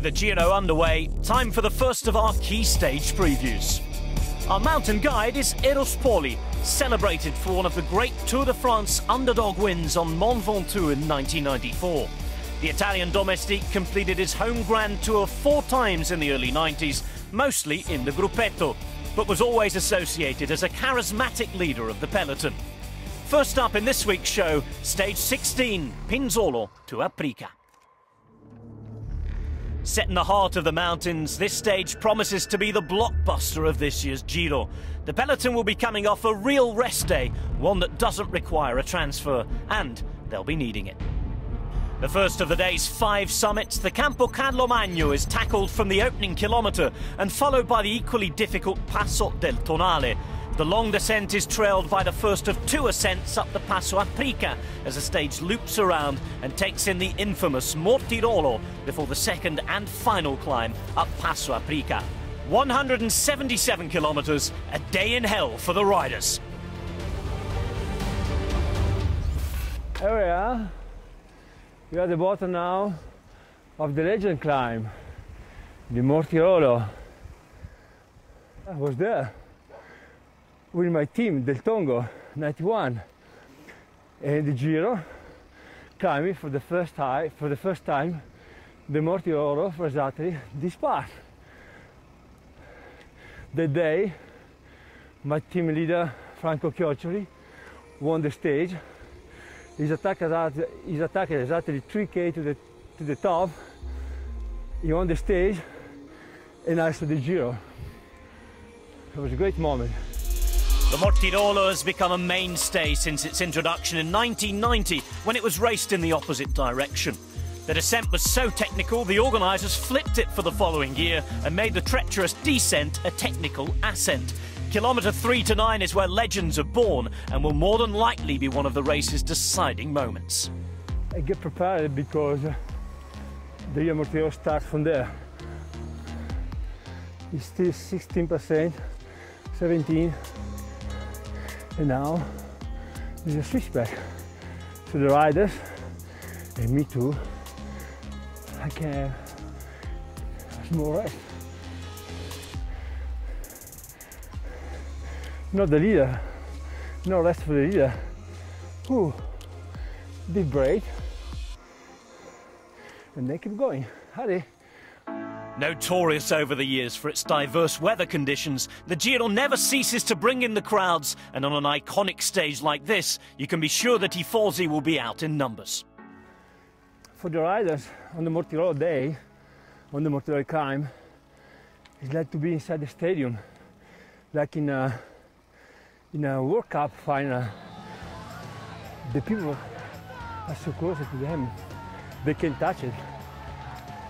the Giro underway, time for the first of our key stage previews. Our mountain guide is Eros Poli, celebrated for one of the great Tour de France underdog wins on Mont Ventoux in 1994. The Italian domestique completed his home Grand Tour 4 times in the early 90s, mostly in the gruppetto, but was always associated as a charismatic leader of the peloton. First up in this week's show, stage 16, Pinzolo to Aprica. Set in the heart of the mountains, this stage promises to be the blockbuster of this year's Giro. The peloton will be coming off a real rest day, one that doesn't require a transfer, and they'll be needing it. The first of the day's 5 summits, the Campo Carlomagno is tackled from the opening kilometre and followed by the equally difficult Passo del Tonale. The long descent is trailed by the first of 2 ascents up the Passo Aprica as the stage loops around and takes in the infamous Mortirolo before the second and final climb up Passo Aprica. 177 kilometres, a day in hell for the riders. Here we are. We are at the bottom now of the legend climb, the Mortirolo. I was there with my team, Del Tongo 91, and the Giro, climbing for the first time the Mortirolo for exactly this part. That day, my team leader Franco Chioccioli won the stage. He's attacked exactly 3K to the top. He won the stage, and I saw the Giro. It was a great moment. The Mortirolo has become a mainstay since its introduction in 1990, when it was raced in the opposite direction. The descent was so technical, the organisers flipped it for the following year and made the treacherous descent a technical ascent. Kilometre 3 to 9 is where legends are born and will more than likely be one of the race's deciding moments. I get prepared because the Mortirolo starts from there. It's still 16%, 17%. And now there's a switchback. So the riders, and me too, I can have a small rest. Not the leader, no rest for the leader. Ooh, deep break. And they keep going. Hurry. Notorious over the years for its diverse weather conditions, the Giro never ceases to bring in the crowds, and on an iconic stage like this, you can be sure that Tifosi will be out in numbers. For the riders on the Mortirolo day, on the Mortirolo climb, it's like to be inside the stadium, like in a World Cup final. The people are so close to them, they can't touch it.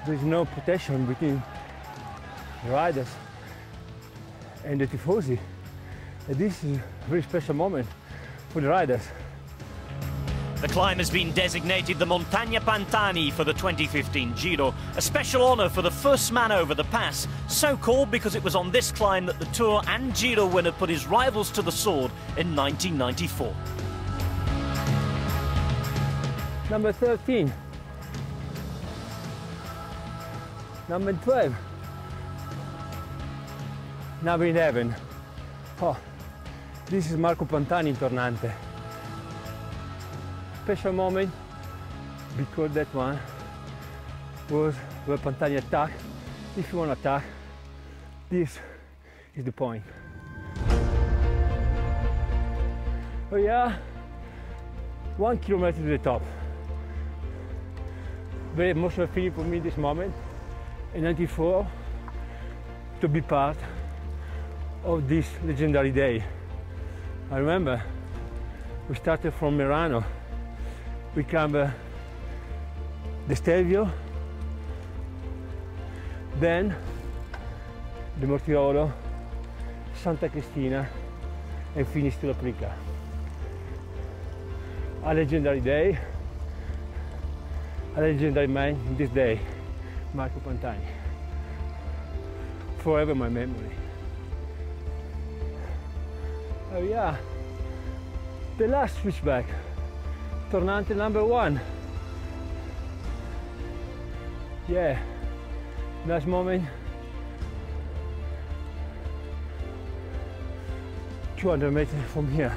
There's no protection between the riders and the Tifosi. And this is a very special moment for the riders. The climb has been designated the Montagna Pantani for the 2015 Giro, a special honour for the first man over the pass, so called because it was on this climb that the Tour and Giro winner put his rivals to the sword in 1994. Number 13. Number 12. Number 11. Oh, this is Marco Pantani in Tornante. Special moment because that one was where Pantani attacked. If you want to attack, this is the point. Oh yeah, 1 kilometer to the top. Very emotional feeling for me this moment. In 94, to be part of this legendary day. I remember we started from Merano. We climbed the Stelvio, then the Mortirolo, Santa Cristina, and finished to Aprica. A legendary day, a legendary man in this day. Marco Pantani. Forever my memory. Oh yeah, the last switchback, Tornante number 1. Yeah, Nice moment. 200 meters from here.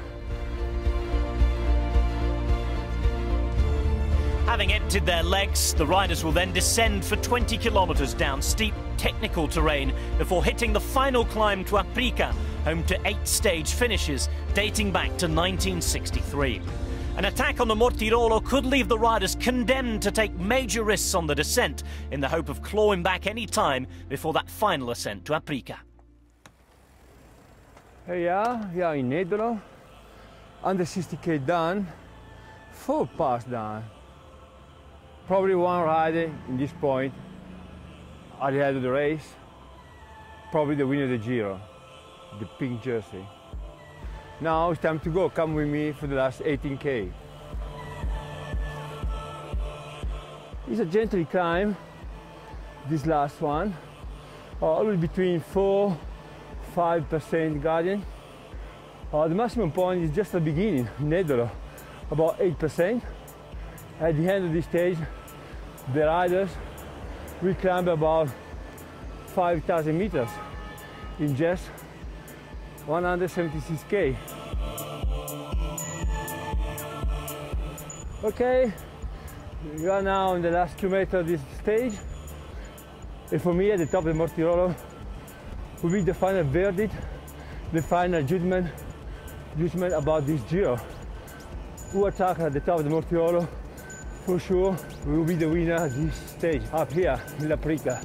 Having emptied their legs, the riders will then descend for 20 kilometers down steep, technical terrain before hitting the final climb to Aprica, home to 8 stage finishes dating back to 1963. An attack on the Mortirolo could leave the riders condemned to take major risks on the descent in the hope of clawing back any time before that final ascent to Aprica. Here we are in Nedolo, under 60k done, 4 parts done. Probably one rider in this point at the end of the race, probably the winner of the Giro, the pink jersey. Now it's time to go, come with me for the last 18k. It's a gentle climb, this last one, always between 4–5% gradient. The maximum point is just the beginning, Nedolo, about 8%. At the end of this stage, the riders will climb about 5,000 meters in just 176k. Okay, we are now on the last kilometer of this stage. And for me, at the top of the Mortirolo, will be the final verdict, the final judgment about this Giro. Who attack at the top of the Mortirolo, for sure, will be the winner of this stage, up here in Aprica.